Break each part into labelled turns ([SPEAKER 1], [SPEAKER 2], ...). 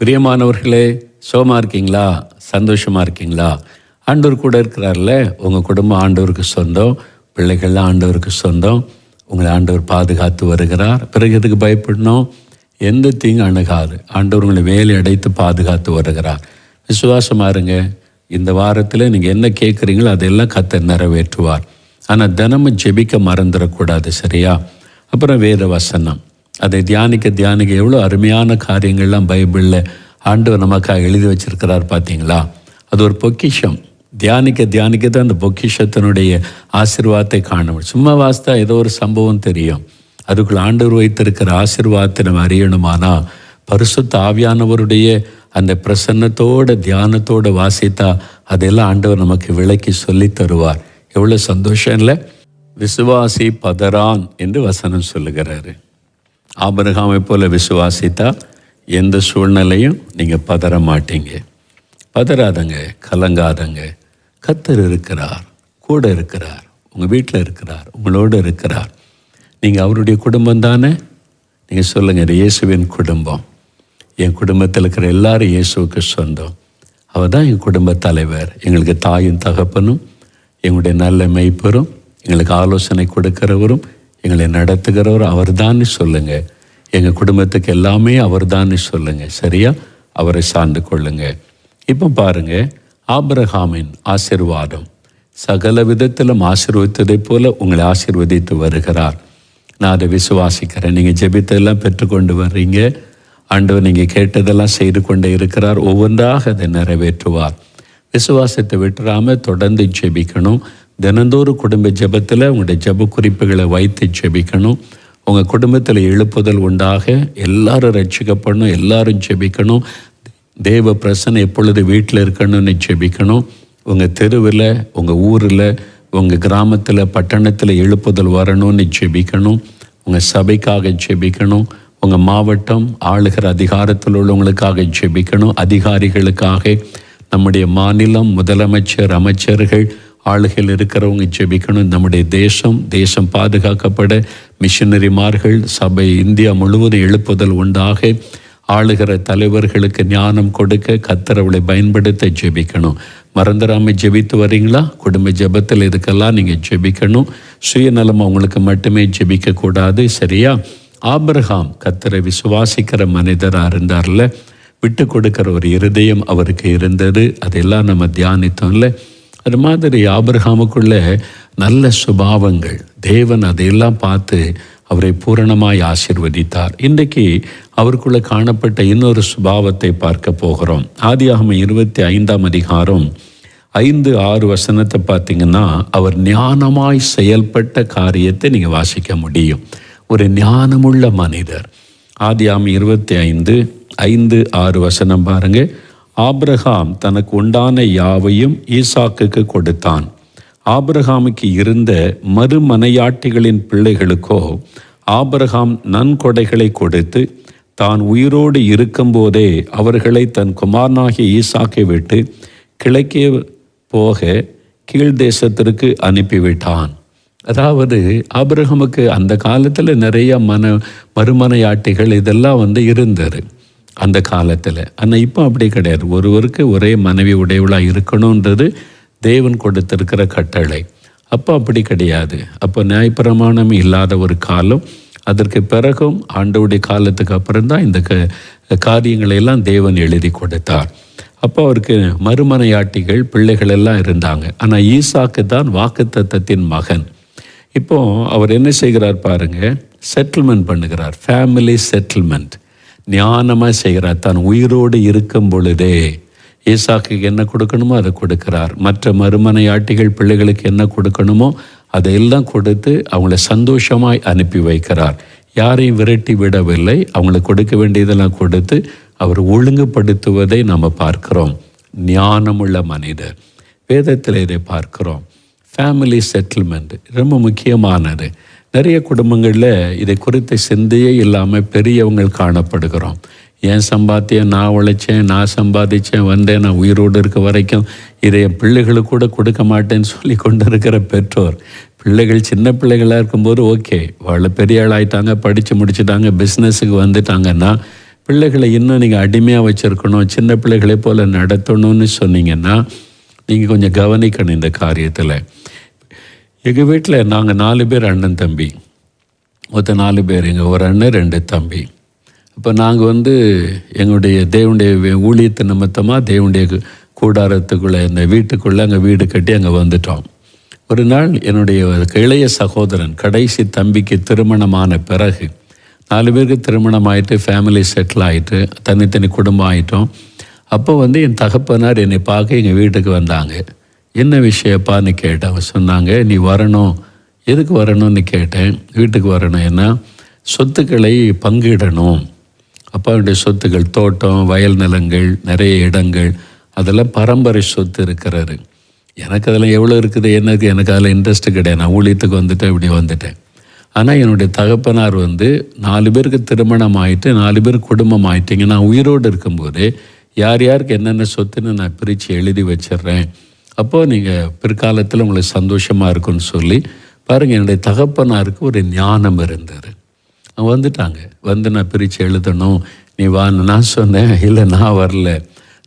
[SPEAKER 1] பிரியமானவர்களே, சுகமா இருக்கீங்களா? சந்தோஷமா இருக்கீங்களா? ஆண்டவர் கூட இருக்கிறார்ல. உங்கள் குடும்பம் ஆண்டவருக்கு சொந்தம், பிள்ளைகள்லாம் ஆண்டவருக்கு சொந்தம். உங்களை ஆண்டவர் பாதுகாத்து வருகிறார். பிறகு எதுக்கு பயப்படணும்? எந்த தீங்கு அணுகாது. ஆண்டவர் உங்களை வேலை அடைத்து பாதுகாத்து வருகிறார். விசுவாசமாக இருங்க. இந்த வாரத்தில் நீங்கள் என்ன கேட்குறீங்களோ அதெல்லாம் கர்த்தர் நிறைவேற்றுவார். ஆனால் தினமும் ஜெபிக்க மறந்துடக்கூடாது, சரியா? அப்புறம் வேத வசனம், அதை தியானிக்க எவ்வளோ அருமையான காரியங்கள்லாம் பைபிளில் ஆண்டவர் நமக்காக எழுதி வச்சிருக்கிறார் பார்த்தீங்களா? அது ஒரு பொக்கிஷம். தியானிக்க தான் அந்த பொக்கிஷத்தினுடைய ஆசீர்வாதத்தை காண முடியும். சும்மா வாசித்தா ஏதோ ஒரு சம்பவம் தெரியும். அதுக்குள்ள ஆண்டவர் வைத்திருக்கிற ஆசீர்வாதத்தை நம்ம அறியணுமானா பரிசுத்த ஆவியானவருடைய அந்த பிரசன்னத்தோட தியானத்தோடு வாசித்தா அதெல்லாம் ஆண்டவர் நமக்கு விளக்கி சொல்லி தருவார். எவ்வளோ சந்தோஷம் இல்லை? விசுவாசி பதறான் என்று வசனம் சொல்லுகிறாரு. ஆபிரகாமை போல விசுவாசித்தா எந்த சூழ்நிலையும் நீங்கள் பதற மாட்டீங்க. பதறாதங்க, கலங்காதங்க. கர்த்தர் இருக்கிறார், கூட இருக்கிறார், உங்கள் வீட்டில் இருக்கிறார், உங்களோடு இருக்கிறார். நீங்கள் அவருடைய குடும்பம் தானே? நீங்கள் சொல்லுங்கள், இயேசுவின் குடும்பம். என் குடும்பத்தில் இருக்கிற எல்லாரும் இயேசுவுக்கு சொந்தம். அவர் தான் என் குடும்ப தலைவர். எங்களுக்கு தாயும் தகப்பனும், எங்களுடைய நல்ல மெய்ப்பரும், எங்களுக்கு ஆலோசனை கொடுக்கிறவரும், எங்களை நடத்துகிறவரும் அவர் தான் சொல்லுங்கள். எங்கள் குடும்பத்துக்கு எல்லாமே அவர் தான் சொல்லுங்கள், சரியா? அவரை சார்ந்து கொள்ளுங்க. இப்போ பாருங்கள், ஆபிரகாமின் ஆசீர்வாதம் சகல விதத்திலும் ஆசீர்வதித்ததை போல உங்களை ஆசீர்வதித்து வருகிறார். நான் அதை விசுவாசிக்கிறேன். நீங்கள் ஜெபித்ததெல்லாம் பெற்றுக்கொண்டு வர்றீங்க. ஆண்டவர் நீங்கள் கேட்டதெல்லாம் செய்து கொண்டே இருக்கிறார். ஒவ்வொன்றாக அதை நிறைவேற்றுவார். விசுவாசத்தை விட்டுறாமல் தொடர்ந்து ஜெபிக்கணும். தினந்தோறும் குடும்ப ஜெபத்தில் உங்களுடைய ஜெப குறிப்புகளை வைத்து ஜெபிக்கணும். உங்கள் குடும்பத்தில் எழுப்புதல் உண்டாக எல்லாரும் ரட்சிக்கப்படணும், எல்லாரும் ஜெபிக்கணும். தேவ பிரசன்னம் எப்பொழுது வீட்டில் இருக்கணும்னு ஜெபிக்கணும். உங்கள் தெருவில், உங்கள் ஊரில், உங்கள் கிராமத்தில், பட்டணத்தில் எழுப்புதல் வரணும்னு ஜெபிக்கணும். உங்கள் சபைக்காக ஜெபிக்கணும். உங்கள் மாவட்டம் ஆளுகிற அதிகாரத்தில் உள்ளவங்களுக்காக ஜெபிக்கணும். அதிகாரிகளுக்காக, நம்முடைய மாநிலம், முதலமைச்சர், அமைச்சர்கள், ஆளுகையில் இருக்கிறவங்க ஜெபிக்கணும். நம்முடைய தேசம் பாதுகாக்கப்பட மிஷனரிமார்கள், சபை இந்தியா முழுவதும் எழுப்புதல் உண்டாக ஆளுகிற தலைவர்களுக்கு ஞானம் கொடுக்க கர்த்தர் அவளை பயன்படுத்த ஜெபிக்கணும். மறந்துடாமல் ஜெபித்து வரீங்களா? குடும்ப ஜெபத்தில் இதுக்கெல்லாம் நீங்கள் ஜெபிக்கணும். சுயநலம் அவங்களுக்கு மட்டுமே ஜெபிக்கக்கூடாது, சரியா? ஆபிரகாம் கர்த்தரை விசுவாசிக்கிற மனிதராக இருந்தார்ல. விட்டு கொடுக்கிற ஒரு இருதயம் அவருக்கு இருந்தது. அதெல்லாம் நம்ம தியானித்தோம்ல. அது மாதிரி ஆபிரகாமுக்குள்ள நல்ல சுபாவங்கள், தேவன் அதையெல்லாம் பார்த்து அவரை பூரணமாய் ஆசீர்வதித்தார். இன்றைக்கு அவருக்குள்ள காணப்பட்ட இன்னொரு சுபாவத்தை பார்க்க போகிறோம். ஆதியாகமம் 25ஆம் அதிகாரம் 5-6 வசனத்தை பார்த்தீங்கன்னா, அவர் ஞானமாய் செயல்பட்ட காரியத்தை நீங்கள் வாசிக்க முடியும். ஒரு ஞானமுள்ள மனிதர். ஆதியாகமம் 25:5-6 வசனம் பாருங்க. ஆபிரகாம் தனக்கு உண்டான யாவையும் ஈசாக்குக்கு கொடுத்தான். ஆபிரகாமுக்கு இருந்த மறுமனையாட்டிகளின் பிள்ளைகளுக்கோ ஆபிரகாம் நன்கொடைகளை கொடுத்து தான் உயிரோடு இருக்கும்போதே அவர்களை தன் குமாரனாகிய ஈசாக்கை விட்டு கிழக்கே போக கீழ்தேசத்திற்கு அனுப்பிவிட்டான். அதாவது ஆபிரகாமுக்கு அந்த காலத்தில் நிறைய மறுமனையாட்டிகள் இதெல்லாம் இருந்தது அந்த காலத்தில். ஆனால் இப்போ அப்படி கிடையாது. ஒருவருக்கு ஒரே மனைவி உடையவளாக இருக்கணுன்றது தேவன் கொடுத்திருக்கிற கட்டளை. அப்போ அப்படி கிடையாது. அப்போ நியாயப்பிரமாணம் இல்லாத ஒரு காலம். அதற்கு பிறகும் ஆண்டவருடைய காலத்துக்கு அப்புறம்தான் இந்த காரியங்களையெல்லாம் தேவன் எழுதி கொடுத்தார். அப்போ அவருக்கு மறுமனையாட்டிகள் பிள்ளைகள் எல்லாம் இருந்தாங்க. ஆனால் ஈசாக்கு தான் வாக்குத்தத்தத்தின் மகன். இப்போ அவர் என்ன செய்கிறார் பாருங்க, செட்டில்மெண்ட் பண்ணுகிறார். ஃபேமிலி செட்டில்மெண்ட் ஞானமாக செய்கிறார். தான் உயிரோடு இருக்கும் பொழுதே ஈசாக்கு என்ன கொடுக்கணுமோ அதை கொடுக்கிறார். மற்ற மறுமனையாட்டிகள் பிள்ளைகளுக்கு என்ன கொடுக்கணுமோ அதையெல்லாம் கொடுத்து அவங்கள சந்தோஷமாய் அனுப்பி வைக்கிறார். யாரையும் விரட்டி விடவில்லை. அவங்களுக்கு கொடுக்க வேண்டியதெல்லாம் கொடுத்து அவர் ஒழுங்குபடுத்துவதை நம்ம பார்க்கிறோம். ஞானமுள்ள மனிதர். வேதத்தில் இதை பார்க்கிறோம். ஃபேமிலி செட்டில்மெண்ட் ரொம்ப முக்கியமானது. நிறைய குடும்பங்களில் இதை குறித்த சிந்தையே இல்லாமல் பெரியவங்க காணப்படுகிறோம். என் சம்பாத்தியம் நான் உழைச்சேன், நான் சம்பாதிச்சேன், வந்தேன், நான் உயிரோடு இருக்க வரைக்கும் இதை என் பிள்ளைகளுக்கு கூட கொடுக்க மாட்டேன்னு சொல்லி கொண்டு இருக்கிற பெற்றோர். பிள்ளைகள் சின்ன பிள்ளைகளாக இருக்கும்போது ஓகே, அவளை பெரிய ஆளாயிட்டாங்க, படித்து முடிச்சுட்டாங்க, பிஸ்னஸுக்கு வந்துட்டாங்கன்னா பிள்ளைகளை இன்னும் நீங்கள் அடிமையாக வச்சுருக்கணும், சின்ன பிள்ளைகளை போல் நடத்தணும்னு சொன்னீங்கன்னா நீங்கள் கொஞ்சம் கவனிக்கணும் இந்த காரியத்தில். எங்கள் வீட்டில் நாங்கள் 4 பேர் அண்ணன் தம்பி, மொத்தம் 4 பேர், எங்கள் ஒரு அண்ணன் 2 தம்பி. இப்போ நாங்கள் எங்களுடைய தேவனுடைய ஊழியத்து நிமித்தமாக தேவனுடைய கூடாரத்துக்குள்ளே, இந்த வீட்டுக்குள்ளே அங்கே வீடு கட்டி அங்கே வந்துட்டோம். ஒரு நாள் என்னுடைய இளைய சகோதரன் கடைசி தம்பிக்கு திருமணமான பிறகு 4 பேருக்கு திருமணம் ஆகிட்டு, ஃபேமிலி செட்டில் ஆகிட்டு, தனித்தனி குடும்பம் ஆகிட்டோம். அப்போ என் தகப்பனார் என்னை பார்க்க எங்கள் வீட்டுக்கு வந்தாங்க. என்ன விஷயப்பான்னு கேட்டேன். அவங்க சொன்னாங்க, நீ வரணும். எதுக்கு வரணும்னு கேட்டேன். வீட்டுக்கு வரணும், ஏன்னா சொத்துக்களை பங்கிடணும். அப்பாவுடைய சொத்துக்கள், தோட்டம், வயல் நிலங்கள், நிறைய இடங்கள், அதெல்லாம் பரம்பரை சொத்து இருக்கிறாரு. எனக்கு அதெல்லாம் எவ்வளோ இருக்குது, எனக்கு அதில் இன்ட்ரெஸ்ட்டு கிடையாது. நான் ஊழியத்துக்கு வந்துட்டேன், இப்படி வந்துட்டேன். ஆனால் என்னுடைய தகப்பனார் 4 பேருக்கு திருமணம் ஆகிட்டு 4 பேர் குடும்பம் ஆகிட்டிங்க. நான் உயிரோடு இருக்கும்போது யார் யாருக்கு என்னென்ன சொத்துன்னு நான் பிரித்து எழுதி வச்சிட்றேன். அப்போது நீங்கள் பிற்காலத்தில் உங்களுக்கு சந்தோஷமாக இருக்குன்னு சொல்லி பாருங்கள். என்னுடைய தகப்பனாருக்கு ஒரு ஞானம் இருந்தது. அவங்க வந்துட்டாங்க. நான் பிரித்து எழுதணும், நீ வான்னு நான் சொன்னேன். இல்லை, நான் வரல,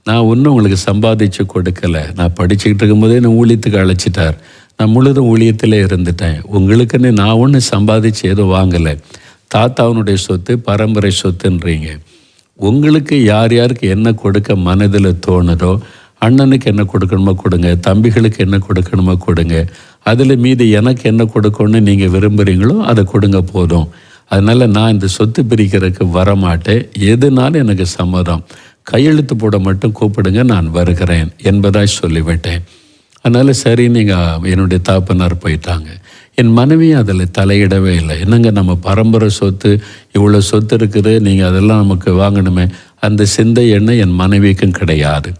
[SPEAKER 1] நான் ஒன்றும் உங்களுக்கு சம்பாதிச்சு கொடுக்கலை. நான் படிச்சுக்கிட்டு இருக்கும்போதே நான் ஊழியத்துக்கு அழைச்சிட்டார். நான் முழுதும் ஊழியத்திலே இருந்துட்டேன். உங்களுக்குன்னு நான் ஒன்றும் சம்பாதிச்சு எதுவும் வாங்கலை. தாத்தாவனுடைய சொத்து பரம்பரை சொத்துன்றீங்க. உங்களுக்கு யார் யாருக்கு என்ன கொடுக்க மனதில் தோணுதோ, அண்ணனுக்கு என்ன கொடுக்கணுமோ கொடுங்க, தம்பிகளுக்கு என்ன கொடுக்கணுமோ கொடுங்க. அதில் மீதி எனக்கு என்ன கொடுக்கணும்னு நீங்கள் விரும்புகிறீங்களோ அதை கொடுங்க, போதும். அதனால் நான் இந்த சொத்து பிரிக்கிறதுக்கு வரமாட்டேன். எதுனாலும் எனக்கு சம்மதம். கையெழுத்து போட மட்டும் கூப்பிடுங்க, நான் வருகிறேன் என்பதாய் சொல்லிவிட்டேன். அதனால் சரி, நீங்கள் என்னுடைய தாப்பனார் போயிட்டாங்க. என் மனைவி அதில் தலையிடவே இல்லை. என்னங்க, நம்ம பரம்பரை சொத்து, இவ்வளோ சொத்து இருக்குது, நீங்கள் அதெல்லாம் நமக்கு வாங்கணுமே, அந்த சிந்தை எண்ணம் என் மனைவிக்கும் கிடையாது.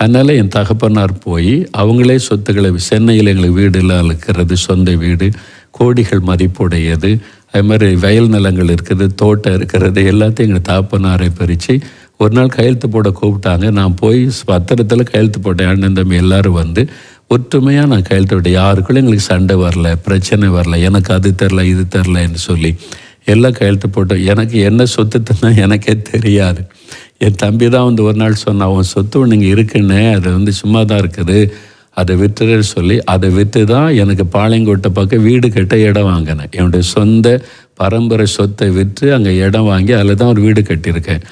[SPEAKER 1] அதனால் என் தகப்பனார் போய் அவங்களே சொத்துக்களை, சென்னையில் எங்களுக்கு வீடுலாம் இருக்கிறது, சொந்த வீடு, கோடிகள் மதிப்புடையது, அது மாதிரி வயல் நிலங்கள் இருக்குது, தோட்டம் இருக்கிறது, எல்லாத்தையும் எங்கள் தகப்பனாரை பிரித்து ஒரு நாள் கையெழுத்து போட கூப்பிட்டாங்க. நான் போய் பத்திரத்தில் கையெழுத்து போட்டேன். அண்ணன் தம்பி எல்லோரும் ஒற்றுமையாக நான் கையெழுத்து விட்டேன். யாருக்குள்ளே எங்களுக்கு சண்டை வரல, பிரச்சனை வரல, எனக்கு அது தெரில இது தெரிலன்னு சொல்லி எல்லாம் கையெழுத்து போட்டோம். எனக்கு என்ன சொத்துன்னா எனக்கே தெரியாது. என் தம்பி தான் ஒரு நாள் சொன்னான், அவன் சொத்து ஒன்று இங்கே இருக்குன்னு, அது சும்மா தான் இருக்குது, அதை விற்றுன்னு சொல்லி அதை விற்று தான் எனக்கு பாளையங்கோட்டை பக்கம் வீடு கட்ட இடம் வாங்கினேன். என்னுடைய சொந்த பரம்பரை சொத்தை விற்று அங்கே இடம் வாங்கி அதில் தான் ஒரு வீடு கட்டியிருக்கேன்.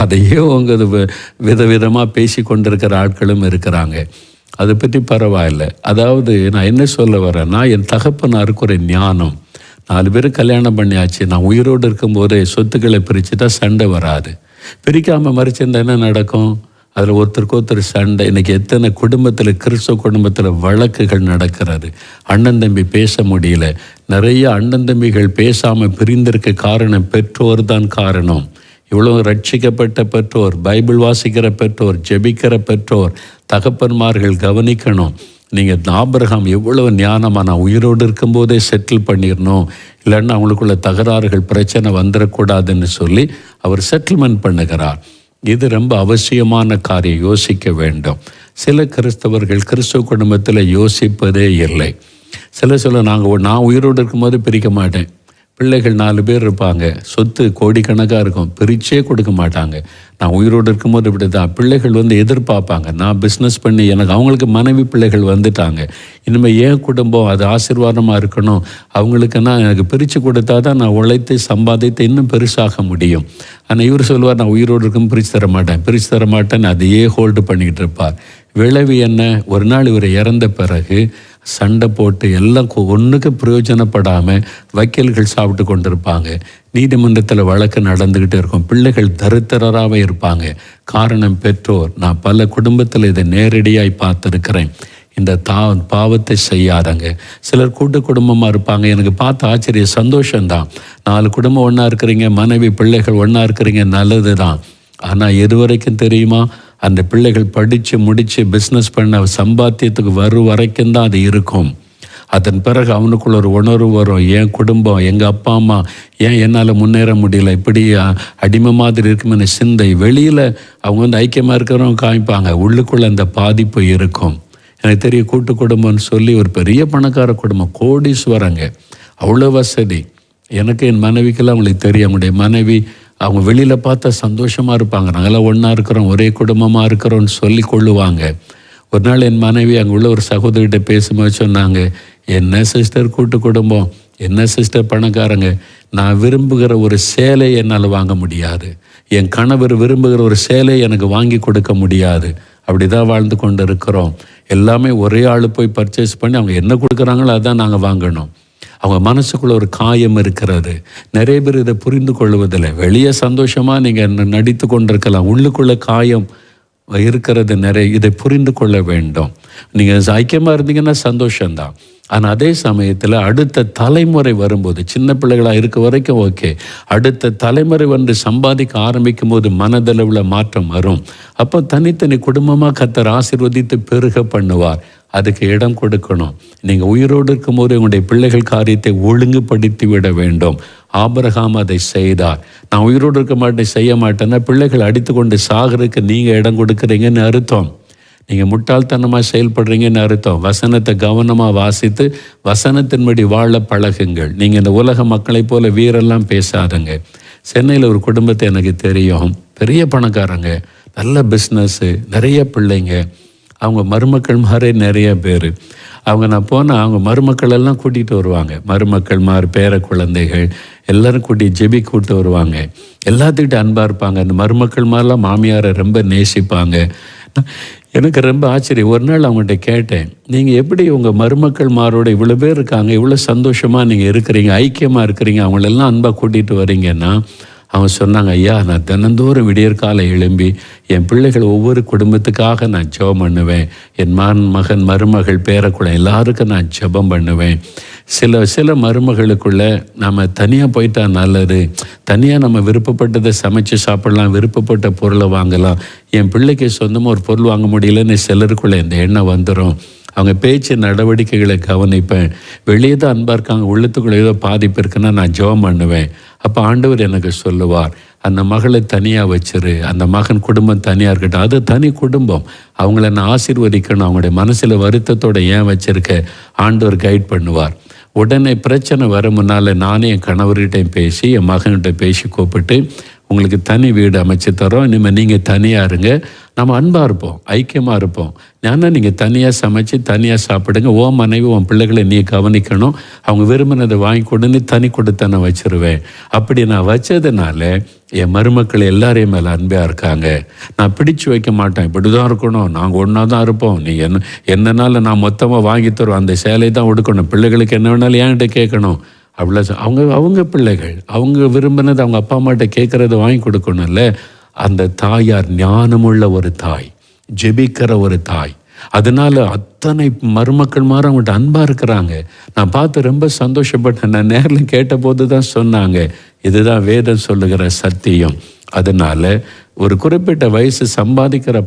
[SPEAKER 1] அதையே விதவிதமாக பேசி கொண்டிருக்கிற ஆட்களும் இருக்கிறாங்க. அதை பற்றி பரவாயில்லை. அதாவது நான் என்ன சொல்ல வரேன்னா, என் தகப்பனாருக்கு ஒரு ஞானம். 4 பேர் கல்யாணம் பண்ணியாச்சு. நான் உயிரோடு இருக்கும்போதே சொத்துக்களை பிரிச்சுட்டா சண்டை வராது. பிரிக்காமல் மறிச்சிருந்தா என்ன நடக்கும்? அதில் ஒருத்தருக்கு ஒருத்தர் சண்டை. இன்றைக்கி எத்தனை குடும்பத்தில், கிறிஸ்தவ குடும்பத்தில் வழக்குகள் நடக்கிறது. அண்ணன் தம்பி பேச முடியல. நிறைய அண்ணன் தம்பிகள் பேசாமல் பிரிந்திருக்க காரணம் பெற்றோர் தான் காரணம். இவ்வளோ ரட்சிக்கப்பட்ட பெற்றோர், பைபிள் வாசிக்கிற பெற்றோர், ஜெபிக்கிற பெற்றோர், தகப்பன்மார்கள் கவனிக்கணும். நீங்கள் ஆபிரகாம் எவ்வளோ ஞானமாக, நான் உயிரோடு இருக்கும்போதே செட்டில் பண்ணிடணும், இல்லைன்னா அவங்களுக்குள்ள தகராறுகள் பிரச்சனை வந்துடக்கூடாதுன்னு சொல்லி அவர் செட்டில்மெண்ட் பண்ணுகிறார். இது ரொம்ப அவசியமான காரியம், யோசிக்க வேண்டும். சில கிறிஸ்தவர்கள் கிறிஸ்தவ குடும்பத்தில் யோசிப்பதே இல்லை. நான் உயிரோடு இருக்கும்போது பிரிக்க மாட்டேன். பிள்ளைகள் 4 பேர் இருப்பாங்க, சொத்து கோடிக்கணக்காக இருக்கும், பிரிச்சே கொடுக்க மாட்டாங்க. நான் உயிரோடு இருக்கும்போது இப்படி தான். பிள்ளைகள் எதிர்பார்ப்பாங்க, நான் பிஸ்னஸ் பண்ணி எனக்கு அவங்களுக்கு மனைவி பிள்ளைகள் வந்துட்டாங்க, இனிமேல் ஏன் குடும்பம் அது ஆசீர்வாதமாக இருக்கணும், அவங்களுக்குன்னா எனக்கு பிரித்து கொடுத்தா தான் நான் உழைத்து சம்பாதித்து இன்னும் பெருசாக முடியும். ஆனால் இவர் சொல்லுவார், நான் உயிரோடு இருக்கும் பிரித்து தர மாட்டேன்னு அதையே ஹோல்டு பண்ணிக்கிட்டு இருப்பார். விளைவு என்ன? ஒரு நாள் இவர் இறந்த பிறகு சண்டை போட்டு எல்லாம் ஒன்றுக்கு பிரயோஜனப்படாமல் வக்கீல்கள் சாப்பிட்டு கொண்டிருப்பாங்க. நீதிமன்றத்தில் வழக்கு நடந்துக்கிட்டே இருக்கும். பிள்ளைகள் தரித்திரராகவே இருப்பாங்க. காரணம் பெற்றோர். நான் பல குடும்பத்தில் இதை நேரடியாய் பார்த்துருக்கிறேன். இந்த பாவத்தை செய்யாதங்க. சிலர் கூட்டு குடும்பமாக இருப்பாங்க. எனக்கு பார்த்து ஆச்சரிய சந்தோஷம்தான். 4 குடும்பம் ஒன்றா இருக்கிறீங்க, மனைவி பிள்ளைகள் ஒன்றா இருக்கிறீங்க, நல்லது தான். ஆனால் எது வரைக்கும் தெரியுமா? அந்த பிள்ளைகள் படித்து முடித்து பிஸ்னஸ் பண்ண சம்பாத்தியத்துக்கு வரைக்கும் தான் அது இருக்கும். அதன் பிறகு அவனுக்குள்ள ஒரு உணர்வு வரும், என் குடும்பம், எங்கள் அப்பா அம்மா ஏன் என்னால் முன்னேற முடியல, இப்படி அடிமை மாதிரி இருக்குமென்னு சிந்தை. வெளியில் அவங்க ஐக்கியமாக இருக்கிறவங்க காமிப்பாங்க, உள்ளுக்குள்ளே அந்த பாதிப்பு இருக்கும். எனக்கு தெரிய கூட்டு குடும்பம்னு சொல்லி ஒரு பெரிய பணக்கார குடும்பம், கோடீஸ்வரங்க, அவ்வளோ வசதி. எனக்கு என் மனைவிக்கெல்லாம் அவங்களுக்கு தெரியும். அவங்களுடைய மனைவி அவங்க வெளியில் பார்த்தா சந்தோஷமாக இருப்பாங்க, நாங்களாம் ஒன்றா இருக்கிறோம், ஒரே குடும்பமாக இருக்கிறோம்னு சொல்லி கொள்ளுவாங்க. ஒரு நாள் என் மனைவி அங்கே உள்ள ஒரு சகோதரிகிட்ட பேசும்போது சொன்னாங்க, என்ன சிஸ்டர் கூட்டு குடும்பம், என்ன சிஸ்டர் பணக்காரங்க, நான் விரும்புகிற ஒரு சேலை என்னால் வாங்க முடியாது, என் கணவர் விரும்புகிற ஒரு சேலை எனக்கு வாங்கி கொடுக்க முடியாது, அப்படி தான் வாழ்ந்து கொண்டு இருக்கிறோம். எல்லாமே ஒரே ஆள் போய் பர்ச்சேஸ் பண்ணி அவங்க என்ன கொடுக்குறாங்களோ அதான் நாங்கள் வாங்கணும். அவங்க மனசுக்குள்ள ஒரு காயம் இருக்கிறது. நிறைய பேர் இதை புரிந்து கொள்வதில்லை. வெளியே சந்தோஷமாக நீங்கள் நடித்து கொண்டிருக்கலாம், உள்ளுக்குள்ள காயம் இருக்கிறது நிறைய. இதை புரிந்து கொள்ள வேண்டும். நீங்கள் ஐக்கியமாக இருந்தீங்கன்னா சந்தோஷம்தான். ஆனால் அதே சமயத்தில் அடுத்த தலைமுறை வரும்போது, சின்ன பிள்ளைகளாக இருக்க வரைக்கும் ஓகே, அடுத்த தலைமுறை வந்து சம்பாதிக்க ஆரம்பிக்கும் போது மனதளவில் மாற்றம் வரும். அப்போ தனித்தனி குடும்பமாக கர்த்தர் ஆசீர்வதித்து பெருக பண்ணுவார். அதுக்கு இடம் கொடுக்கணும். நீங்கள் உயிரோடு இருக்கும்போது உங்களுடைய பிள்ளைகள் காரியத்தை ஒழுங்குபடுத்தி விட வேண்டும். ஆபிரகாம் அதை செய்தார். நான் உயிரோடு இருக்க மாட்டேன், செய்ய மாட்டேன்னா பிள்ளைகள் அடித்து கொண்டு சாகிறதுக்கு நீங்கள் இடம் கொடுக்குறீங்கன்னு அர்த்தம். நீங்கள் முட்டாள்தனமாக செயல்படுறீங்கன்னு அர்த்தம். வசனத்தை கவனமாக வாசித்து வசனத்தின்படி வாழ பழகுங்கள். நீங்கள் இந்த உலக மக்களைப் போல வீரெல்லாம் பேசாதுங்க. சென்னையில் ஒரு குடும்பத்தை எனக்கு தெரியும், பெரிய பணக்காரங்க, நல்ல பிஸ்னஸ்ஸு, நிறைய பிள்ளைங்க, அவங்க மருமக்கள் மாதிரி நிறைய பேர். அவங்க நான் போனால் அவங்க மருமக்கள் எல்லாம் கூட்டிகிட்டு வருவாங்க. மருமக்கள் மாதிரி பேர குழந்தைகள் எல்லோரும் ஜெபி கூப்பிட்டு வருவாங்க. எல்லாத்துக்கிட்ட அன்பாக இருப்பாங்க. அந்த மருமக்கள் மாதிரிலாம் மாமியாரை ரொம்ப நேசிப்பாங்க. எனக்கு ரொம்ப ஆச்சரியம். ஒரு நாள் அவங்கள்ட்ட கேட்டேன், நீங்கள் எப்படி உங்கள் மருமக்கள் மாரோட இவ்வளோ பேர் இருக்காங்க, இவ்வளோ சந்தோஷமாக நீங்கள் இருக்கிறீங்க, ஐக்கியமாக இருக்கிறீங்க, அவங்களெல்லாம் அன்பாக கூட்டிகிட்டு வரீங்கன்னா, அவங்க சொன்னாங்க, ஐயா நான் தினந்தோறும் விடியற்காலை எழும்பி என் பிள்ளைகள் ஒவ்வொரு குடும்பத்துக்காக நான் ஜெபம் பண்ணுவேன். என் மகன் மருமகள் பேரக்குழந்தை எல்லாருக்கும் நான் ஜெபம் பண்ணுவேன். சில மருமகளுக்குள்ளே நம்ம தனியாக போயிட்டா நல்லது, தனியாக நம்ம விருப்பப்பட்டதை சமைச்சு சாப்பிடலாம், விருப்பப்பட்ட பொருளை வாங்கலாம், என் பிள்ளைக்கு சொந்தமாக ஒரு பொருள் வாங்க முடியலன்னு சிலருக்குள்ளே இந்த எண்ணம் வந்துடும். அவங்க பேச்சு நடவடிக்கைகளை கவனிப்பேன். வெளியே தான் அன்பாக இருக்காங்க, உள்ளத்துக்குள்ளே ஏதோ பாதிப்பு இருக்குன்னா நான் ஜெபம் பண்ணுவேன். அப்போ ஆண்டவர் எனக்கு சொல்லுவார், அந்த மகளை தனியாக வச்சிரு, அந்த மகன் குடும்பம் தனியாக இருக்கட்டும், அது தனி குடும்பம், அவங்கள நான் ஆசீர்வதிக்கணும், அவங்களுடைய மனசில் வருத்தத்தோடு ஏன் வச்சிருக்க, ஆண்டவர் கைட் பண்ணுவார். உடனே பிரச்சனை வர முன்னால் நானே என் கணவர்கிட்டையும் பேசி என் மகன்கிட்ட பேசி கூப்பிட்டு, உங்களுக்கு தனி வீடு அமைச்சு தரோம், இனிமேல் நீங்கள் தனியாக இருங்க, நம்ம அன்பாக இருப்போம், ஐக்கியமாக இருப்போம். ஏன்னா நீங்கள் தனியாக சமைச்சு தனியாக சாப்பிடுங்க, ஓ மனைவி உன் பிள்ளைகளை நீ கவனிக்கணும், அவங்க விரும்பினதை வாங்கி கொடுன்னு தனி கொடுத்து நான் வச்சிருவேன். அப்படி நான் வச்சதுனால என் மருமக்கள் எல்லாரையும் மேலே அன்பாக இருக்காங்க. நான் பிடிச்சு வைக்க மாட்டேன், இப்படி தான் இருக்கணும், நாங்கள் ஒன்றா தான் இருப்போம், நீ என்னன்னாலும் நான் மொத்தமாக வாங்கி தருவோம், அந்த சேலை தான் உடுக்கணும், பிள்ளைகளுக்கு என்ன வேணாலும் ஏன்கிட்ட கேட்கணும். அவ்வளோ அவங்க பிள்ளைகள் அவங்க விரும்பினது அவங்க அப்பா அம்மாட்ட கேட்குறத வாங்கி கொடுக்கணும்ல. அந்த தாயார் ஞானமுள்ள ஒரு தாய், ஜெபிக்கிற ஒரு தாய். அதனால அத்தனை மருமக்கள் மாதிரி அவங்கள்ட்ட அன்பாக இருக்கிறாங்க. நான் பார்த்து ரொம்ப சந்தோஷப்பட்டேன். நான் நேரில் கேட்டபோது தான் சொன்னாங்க, இதுதான் வேதம் சொல்லுகிற சத்தியம். அதனால ஒரு குறிப்பிட்ட வயசு சம்பாதிக்கிற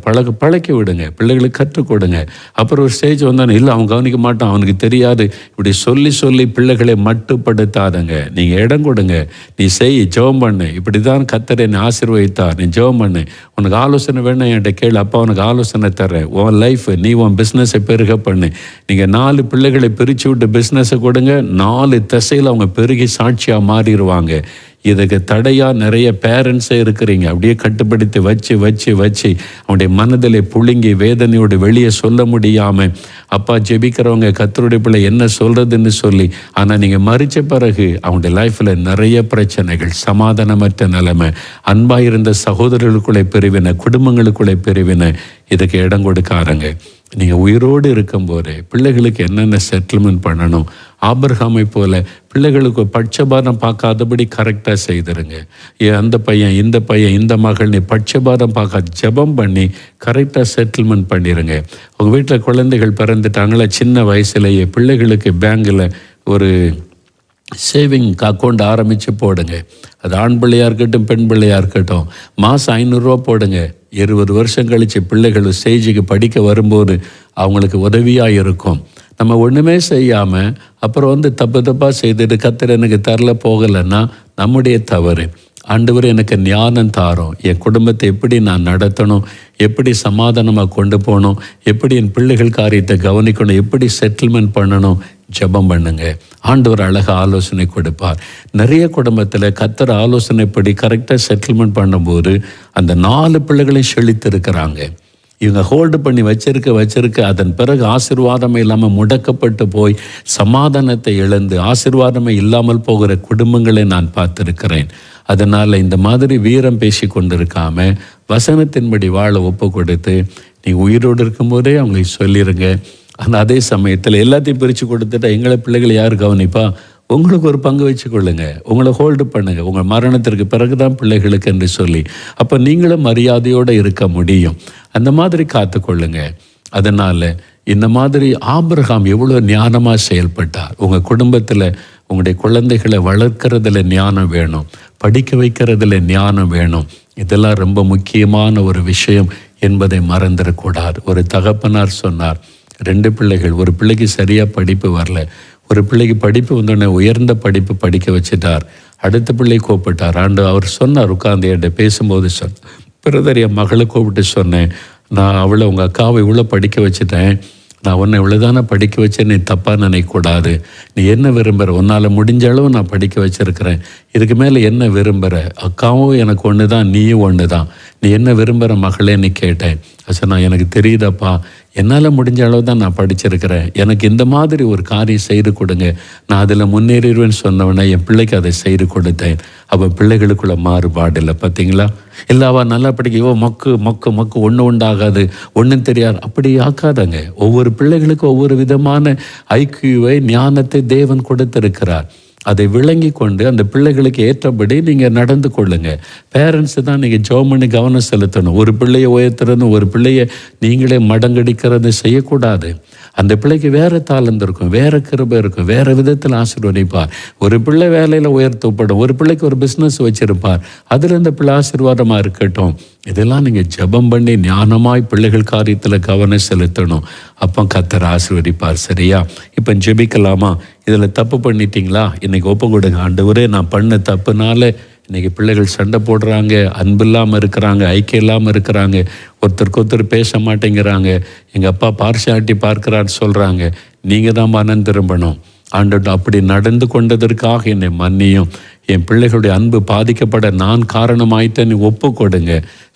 [SPEAKER 1] பழக்கி விடுங்க, பிள்ளைகளுக்கு கற்றுக் கொடுங்க. அப்புறம் ஒரு ஸ்டேஜ் வந்தானே, இல்லை அவன் கவனிக்க மாட்டான், அவனுக்கு தெரியாது, இப்படி சொல்லி பிள்ளைகளை மட்டுப்படுத்தாதங்க. நீங்கள் இடம் கொடுங்க, நீ செய், ஜெபம் பண்ணு, இப்படி தான் கர்த்தர் என்னை ஆசீர்வதித்தார், நீ ஜெபம் பண்ணு, உனக்கு ஆலோசனை வேணும் என்கிட்ட கேளு, அப்பா உனக்கு ஆலோசனை தர்றேன், உன் லைஃப் நீ உன் பிஸ்னஸை பெருக பண்ணு. நீங்கள் 4 பிள்ளைகளை பிரித்து விட்டு பிஸ்னஸை கொடுங்க, 4 திசையில் அவங்க பெருகி சாட்சியாக மாறிடுவாங்க. இதுக்கு தடையாக நிறைய பேரண்ட்ஸே இருக்கிறீங்க, அப்படியே கட்டுப்படுத்தி வச்சு அவனுடைய மனதில் புழுங்கி வேதனையோடு வெளியே சொல்ல முடியாமல், அப்பா ஜெபிக்கிறவங்க கர்த்தருடைய பிள்ளை என்ன சொல்கிறதுன்னு சொல்லி, ஆனால் நீங்கள் மறித்த பிறகு அவனுடைய லைஃப்பில் நிறைய பிரச்சனைகள், சமாதானமற்ற நிலைமை, அன்பாக இருந்த சகோதரர்களுக்குள்ளே பிரிவினை, குடும்பங்களுக்குள்ளே பிரிவினை, இதுக்கு இடம் கொடுக்காரங்க. நீங்கள் உயிரோடு இருக்கும்போது பிள்ளைகளுக்கு என்னென்ன செட்டில்மெண்ட் பண்ணணும், ஆபிரகாமை போல பிள்ளைகளுக்கு பட்சபாதம் பார்க்காதபடி கரெக்டாக செய்திருங்க. அந்த பையன் இந்த மகள் நீ பட்சபாதம் பார்க்காத, ஜெபம் பண்ணி கரெக்டாக செட்டில்மெண்ட் பண்ணிடுங்க. உங்கள் வீட்டில் குழந்தைகள் பிறந்துட்டாங்களா, சின்ன வயசுலேயே பிள்ளைகளுக்கு பேங்கில் ஒரு சேவிங் அக்கௌண்ட் ஆரம்பித்து போடுங்க. அது ஆண் பிள்ளையாக இருக்கட்டும் பெண் பிள்ளையாக இருக்கட்டும், மாதம் 500 ரூபா போடுங்க. 20 வருஷம் கழித்து பிள்ளைகள் ஸ்டேஜுக்கு படிக்க வரும்போது அவங்களுக்கு உதவியாக இருக்கும். நம்ம ஒன்றுமே செய்யாமல் அப்புறம் தப்பாக செய்துட்டு கர்த்தர் எனக்கு தரல போகலைன்னா நம்முடைய தவறு. ஆண்டவர் எனக்கு ஞானம் தாரும், என் குடும்பத்தை எப்படி நான் நடத்தணும், எப்படி சமாதானமாக கொண்டு போகணும், எப்படி என் பிள்ளைகள் காரியத்தை கவனிக்கணும், எப்படி செட்டில்மெண்ட் பண்ணணும், ஜெபம் பண்ணுங்க. ஆண்டவர் அழகாக ஆலோசனை கொடுப்பார். நிறைய குடும்பத்தில் கர்த்தர் ஆலோசனைப்படி கரெக்டாக செட்டில்மெண்ட் பண்ணும்போது அந்த 4 பிள்ளைகளையும் செழித்திருக்கிறாங்க. இவங்க ஹோல்டு பண்ணி வச்சிருக்க அதன் பிறகு ஆசீர்வாதமே இல்லாமல் முடக்கப்பட்டு போய் சமாதானத்தை இழந்து ஆசீர்வாதமே இல்லாமல் போகிற குடும்பங்களை நான் பார்த்துருக்கிறேன். அதனால் இந்த மாதிரி வீரம் பேசி கொண்டிருக்காம வசனத்தின்படி வாழ ஒப்பு கொடுத்து நீங்கள் உயிரோடு இருக்கும்போதே அவங்களுக்கு சொல்லிடுங்க. ஆனால் அதே சமயத்தில் எல்லாத்தையும் பிரித்து கொடுத்துட்டா எங்களை பிள்ளைகளை யார் கவனிப்பா? உங்களுக்கு ஒரு பங்கு வச்சுக்கொள்ளுங்க, உங்களை ஹோல்டு பண்ணுங்க, உங்கள் மரணத்திற்கு பிறகுதான் பிள்ளைகளுக்கு என்று சொல்லி அப்போ நீங்களும் மரியாதையோடு இருக்க முடியும். அந்த மாதிரி காத்துக்கொள்ளுங்க. அதனால் இந்த மாதிரி ஆபிரகாம் எவ்வளோ ஞானமாக செயல்பட்டார். உங்கள் குடும்பத்தில் உங்களுடைய குழந்தைகளை வளர்க்கறதுல ஞானம் வேணும், படிக்க வைக்கிறதுல ஞானம் வேணும். இதெல்லாம் ரொம்ப முக்கியமான ஒரு விஷயம் என்பதை மறந்துடக்கூடாது. ஒரு தகப்பனார் சொன்னார், 2 பிள்ளைகள், ஒரு பிள்ளைக்கு சரியாக படிப்பு வரல, ஒரு பிள்ளைக்கு படிப்பு வந்தோடனே உயர்ந்த படிப்பு படிக்க வச்சுட்டார். அடுத்த பிள்ளை கூப்பிட்டார். அவர் சொன்னார், உட்கார்ந்து என்கிட்ட பேசும்போது பிரதர், என் மகளை கூப்பிட்டு சொன்னேன், நான் அவளை உங்கள் அக்காவை இவ்வளோ படிக்க வச்சுட்டேன், நான் உன்னை இவ்வளோதானே படிக்க வச்சேன், நீ தப்பாக நினைக்கக்கூடாது, நீ என்ன விரும்புகிற, உன்னால் முடிஞ்ச அளவு நான் படிக்க வச்சுருக்கிறேன், இதுக்கு மேலே என்ன விரும்புகிற, அக்காவும் எனக்கு ஒன்று தான், நீயும் ஒன்று தான், நீ என்ன விரும்புகிற மகளேன்னு கேட்டேன். நான் எனக்கு தெரியுதப்பா, என்னால் முடிஞ்ச அளவு தான் நான் படிச்சிருக்கிறேன், எனக்கு இந்த மாதிரி ஒரு காரியம் செய்து கொடுங்க, நான் அதில் முன்னேறிடுவேன்னு சொன்னவனே என் பிள்ளைக்கு அதை செய்து கொடுத்தேன். அப்போ பிள்ளைகளுக்குள்ள மாறுபாடு இல்லை. பார்த்தீங்களா? இல்லாவா நல்லா படிக்க, இவோ மொக்கு மொக்கு மொக்கு ஒன்று உண்டாகாது, ஒன்றும் தெரியாது, அப்படி ஆக்காதங்க. ஒவ்வொரு பிள்ளைகளுக்கும் ஒவ்வொரு விதமான ஐக்கியூவை ஞானத்தை தேவன் கொடுத்திருக்கிறார். அதை விளங்கி கொண்டு அந்த பிள்ளைகளுக்கு ஏற்றபடி நீங்கள் நடந்து கொள்ளுங்க. பேரண்ட்ஸு தான் நீங்கள் ஜெபம் பண்ணி கவனம் செலுத்தணும். ஒரு பிள்ளையை உயர்த்துறது, ஒரு பிள்ளையை நீங்களே மடங்கடிக்கிறது செய்யக்கூடாது. அந்த பிள்ளைக்கு வேறு தாளந்து இருக்கும், வேறு கிருபை இருக்கும், வேறு விதத்தில் ஆசீர்வதிப்பார். ஒரு பிள்ளை வேலையில் உயர்த்தப்படும், ஒரு பிள்ளைக்கு ஒரு பிஸ்னஸ் வச்சிருப்பார், அதில் இந்த பிள்ளை ஆசீர்வாதமாக இருக்கட்டும். இதெல்லாம் நீங்கள் ஜெபம் பண்ணி ஞானமாய் பிள்ளைகள் காரியத்தில் கவனம் செலுத்தணும். அப்போ கர்த்தர் ஆசீர்வதிப்பார். சரியா? இப்போ ஜெபிக்கலாமா? இதில் தப்பு பண்ணிட்டீங்களா? இன்றைக்கி ஒப்பு கொடுங்க. ஆண்டவரே, நான் பண்ண தப்புனால இன்றைக்கி பிள்ளைகள் சண்டை போடுறாங்க, அன்பு இல்லாமல் இருக்கிறாங்க, ஐக்கியம் இல்லாமல் இருக்கிறாங்க, ஒருத்தருக்கு ஒருத்தர் பேச மாட்டேங்கிறாங்க, எங்கள் அப்பா பார்ஷாலிட்டி பார்க்குறான்னு சொல்கிறாங்க. நீங்கள் தான் மனம் திரும்பணும். ஆண்டவர் அப்படி நடந்து கொண்டதற்காக என்னை மன்னியும், என் பிள்ளைகளுடைய அன்பு பாதிக்கப்பட நான் காரணமாயிட்டேன்னு ஒப்பு கொடுங்க,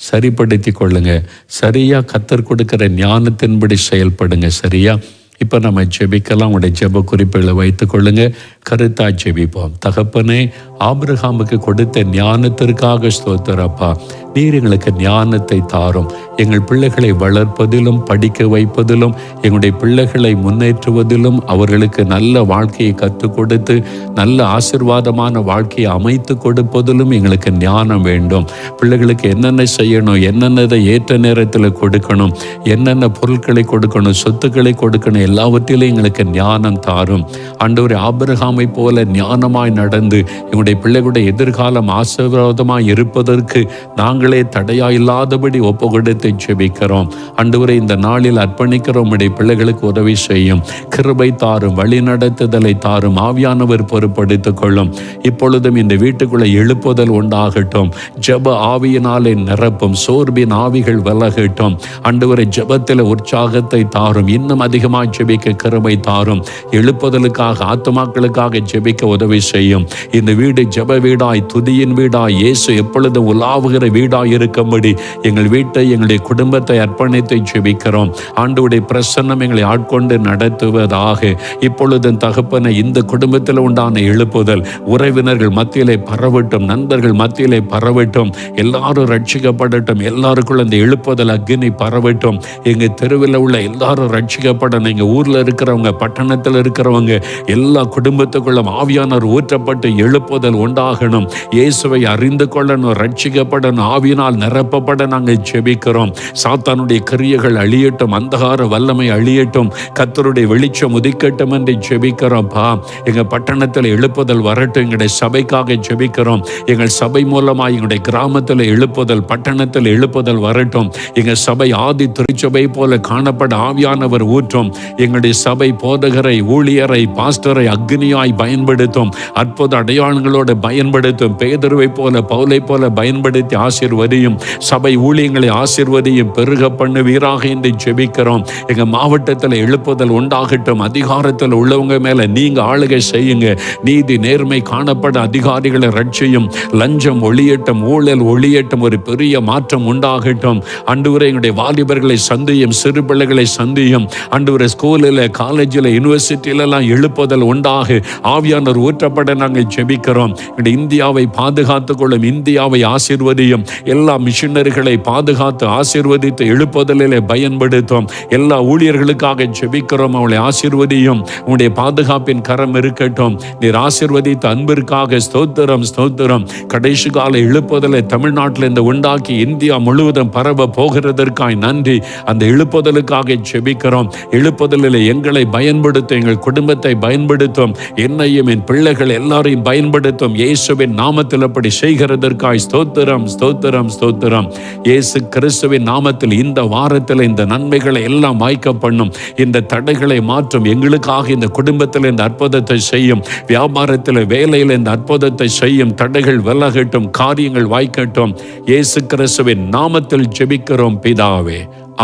[SPEAKER 1] சரிப்படுத்தி கொள்ளுங்க. சரியாக கர்த்தர் கொடுக்குற ஞானத்தின்படி செயல்படுங்க. சரியா? இப்போ நம்ம ஜெபிக்கலாம். உடைய ஜெப குறிப்புகளை வைத்துக் கொள்ளுங்க. கருத்தா ஜெபிப்போம். தகப்பனே, ஆபிரகாமுக்கு கொடுத்த ஞானத்திற்காக ஸ்தோத்திரப்பா. நீர் எங்களுக்கு ஞானத்தை தாரும். எங்கள் பிள்ளைகளை வளர்ப்பதிலும் படிக்க வைப்பதிலும் எங்களுடைய பிள்ளைகளை முன்னேற்றுவதிலும் அவர்களுக்கு நல்ல வாழ்க்கையை கற்றுக் கொடுத்து நல்ல ஆசீர்வாதமான வாழ்க்கையை அமைத்து கொடுப்பதிலும் எங்களுக்கு ஞானம் வேண்டும். பிள்ளைகளுக்கு என்னென்ன செய்யணும், என்னென்னதை ஏற்ற நேரத்தில் கொடுக்கணும், என்னென்ன பொருட்களை கொடுக்கணும், சொத்துக்களை கொடுக்கணும், எல்லாவற்றிலும் எங்களுக்கு ஞானம் தாரும். ஆண்டவரே, ஆபிரகாமை போல ஞானமாய் நடந்து எங்களுடைய பிள்ளைகளுடைய எதிர்காலம் ஆசீர்வாதமாய் இருப்பதற்கு நாங்களே தடையா இல்லாதபடி ஒப்பு கொடுத்து ஜெபிக்கிறோம். ஆண்டவரே, இந்த நாளில் அர்ப்பணிக்கிறோம். உம்முடைய பிள்ளைகளுக்கு உதவி செய்யும், கிருபை தாரும், வழி நடத்துதலை தாரும், ஆவியானவர் பொறுப்படுத்திக் கொள்ளும். இப்பொழுதும் இந்த வீட்டுக்குள்ள எழுப்புதல் உண்டாகட்டும். ஜெப ஆவியினாலே நிரப்பும், சோர்வின் ஆவிகள் விலகட்டும். ஆண்டவரே, ஜெபத்தில் உற்சாகத்தை தாரும், இன்னும் அதிகமாக ஜெபிக்க கிருபை தாரும். எழுப்புதலுக்காக, ஆத்துமாக்களுக்காக ஜெபிக்க உதவி செய்யும். இந்த வீடு ஜெப வீடாய், துதியின் வீடாய், இயேசு எப்பொழுதும் உலாவுகிற வீடாய் இருக்கும்படி எங்கள் வீட்டை, எங்களுடைய குடும்பத்தை அர்ப்பணித்து ஜெபிக்கிறோம். ஆண்டவருடைய பிரசன்னம் எங்களை ஆட்கொண்டு நடத்துவதாக. இப்பொழுதும் தகப்பனை, இந்த குடும்பத்தில் உண்டான எழுப்புதல் உறவினர்கள் மத்தியிலே பரவட்டும், நண்பர்கள் மத்தியிலே பரவட்டும், எல்லாரும் ரட்சிக்கப்படட்டும். எல்லாருக்குள்ள இந்த எழுப்புதல் அக்னி பரவட்டும். எங்க தெருவில் உள்ள எல்லாரும் ரட்சிக்கப்படணும். எங்க ஊர்ல இருக்கிறவங்க, பட்டணத்தில் இருக்கிறவங்க, எல்லா குடும்பத்துக்குள்ளும் ஆவியானவர் ஊற்றப்பட்டு எழுப்புதல் உண்டாகணும். இயேசுவை அறிந்து கொள்ளணும், ரட்சிக்கப்படணும், ஆவியினால் நிரப்பப்பட நாங்கள் ஜெபிக்கிறோம். சாத்தானுடைய கிரியைகள் அழியட்டும், அந்தகார வல்லமை அழியட்டும், கர்த்தருடைய வெளிச்சம் உதிக்கட்டும் என்று ஜெபிக்கிறோம்ப்பா. எங்க பட்டணத்தில் எழுப்புதல் வரட்டும். எங்களுடைய சபைக்காக ஜெபிக்கிறோம். எங்கள் சபை மூலமாக எங்களுடைய கிராமத்தில் எழுப்புதல், பட்டணத்தில் எழுப்புதல் வரட்டும். எங்க சபை ஆதி திருச்சபை போல காணப்பட ஆவியானவர் ஊற்றும். எங்களுடைய சபை போதகரை, ஊழியரை, பாஸ்டரை அக்னியாய் பயன்படுத்தும். அற்புத அடையாளங்களோடு பயன்படுத்தும். பேதுருவை போல, பவுலை போல பயன்படுத்தி ஆசீர்வதியும். ஆசீர்வதியும். சபை ஊழியங்களை ஆசீர்வதியும், பெருக பண்ணுவீராக என்று ஜெபிக்கிறோம். எங்க மாவட்டத்தில் எழுப்புதல் உண்டாகட்டும். அதிகாரத்தில் உள்ளவங்க மேல நீங்க ஆளுகை செய்யுங்க. நீதி நேர்மை காணப்பட அதிகாரிகளை ரட்சியும். லஞ்சம் ஒளியட்டும், ஊழல் ஒளியட்டும். ஒரு பெரிய மாற்றம் உண்டாகட்டும். ஆண்டவரே, எங்களுடைய வாலிபர்களை சந்தியும், சிறு பிள்ளைகளை சந்தியும். ஆண்டவரே, ஸ்கூலில், காலேஜில், யூனிவர்சிட்டியிலெல்லாம் எழுப்புதல் உண்டாக ஆவியானவர் ஊற்றப்பட நாங்கள் ஜெபிக்கிறோம். எங்களுடைய இந்தியாவை பாதுகாத்துக் கொள்ளும். இந்தியாவை ஆசீர்வதியும். எல்லா மிஷனரிகளை பாதுகாத்து ஆசீர்வதித்து எழுப்புதலிலே பயன்படுத்தும். எல்லா ஊழியர்களுக்காக ஜெபிக்கிறோம். அவளை ஆசீர்வதியும். உங்களுடைய பாதுகாப்பின் கரம் இருக்கட்டும். நீர் ஆசீர்வதித்த அன்பிற்காக ஸ்தோத்திரம், ஸ்தோத்திரம். கடைசி கால எழுப்புதலை தமிழ்நாட்டில் இந்த உண்டாக்கி இந்தியா முழுவதும் பரவ போகிறதற்காய் நன்றி. அந்த எழுப்புதலுக்காக ஜெபிக்கிறோம். எழுப்புதலில் எங்களை பயன்படுத்தும், எங்கள் குடும்பத்தை பயன்படுத்தும், என்னையும் என் பிள்ளைகள் எல்லாரையும் பயன்படுத்தும். இயேசுவின் நாமத்தில் அப்படி செய்கிறதற்காய் ஸ்தோத்திரம், ஸ்தோத்திரம், ஸ்தோத்திரம். இயேசு கிறிஸ்துவின் நாமத்தில் இந்த வாரத்தில் இந்த நன்மைகளை எல்லாம் வாய்க்க பண்ணும். இந்த தடைகளை மாற்றும். எங்களுக்காக இந்த குடும்பத்தில் இந்த அற்புதத்தை செய்யும். வியாபாரத்தில், வேலையில் இந்த அற்புதத்தை செய்யும். தடைகள் விலகட்டும், காரியங்கள் வாய்க்கட்டும். இயேசு கிறிஸ்துவின் நாமத்தில் ஜெபிக்கிறோம் பிதாவே.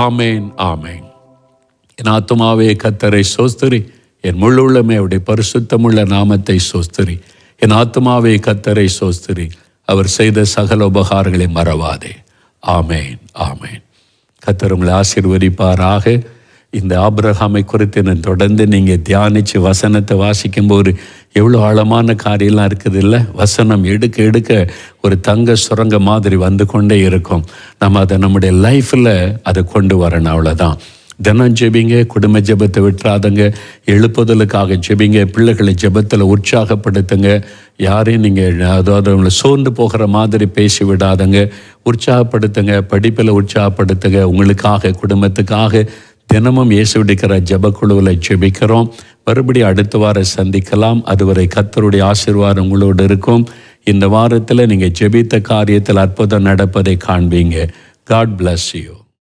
[SPEAKER 1] ஆமேன், ஆமேன். என் ஆத்துமாவே கர்த்தரை ஸ்தோத்திரி, என் முழு உள்ளமே அவருடைய பரிசுத்தமுள்ள நாமத்தை ஸ்தோத்திரி. என் ஆத்துமாவே கர்த்தரை ஸ்தோத்திரி, அவர் செய்த சகல உபகாரங்களை மறவாதே. ஆமேன், ஆமேன். கர்த்தர் உங்களை ஆசீர்வதிப்பாராக. இந்த ஆபிரகாமை குறித்து நான் தொடர்ந்து நீங்கள் தியானித்து வசனத்தை வாசிக்கும்போது எவ்வளோ ஆழமான காரியம்லாம் இருக்குது இல்லை? வசனம் எடுக்க எடுக்க ஒரு தங்க சுரங்க மாதிரி வந்து கொண்டே இருக்கும். நம்ம அதை நம்முடைய லைஃப்பில் அதை கொண்டு வரணும். அவ்வளோதான். தினம் ஜெபிங்க, குடும்ப ஜெபத்தை விட்டுறாதங்க. எழுப்புதலுக்காக ஜெபிங்க, பிள்ளைகளை ஜெபத்தில் உற்சாகப்படுத்துங்க. யாரையும் நீங்கள் அதாவது அவங்களை சோர்ந்து போகிற மாதிரி பேசி விடாதங்க. உற்சாகப்படுத்துங்க, படிப்பில் உற்சாகப்படுத்துங்க. உங்களுக்காக, குடும்பத்துக்காக தினமும் இயேசுவிடுக்கிற ஜெபக்குழுவில் ஜெபிக்கிறோம். மறுபடியும் அடுத்த வாரம் சந்திக்கலாம். அதுவரை கர்த்தருடைய ஆசீர்வாதம் உங்களோடு இருக்கும். இந்த வாரத்தில் நீங்கள் ஜெபித்த காரியத்தில் அற்புதம் நடப்பதை காண்பீங்க. God bless you.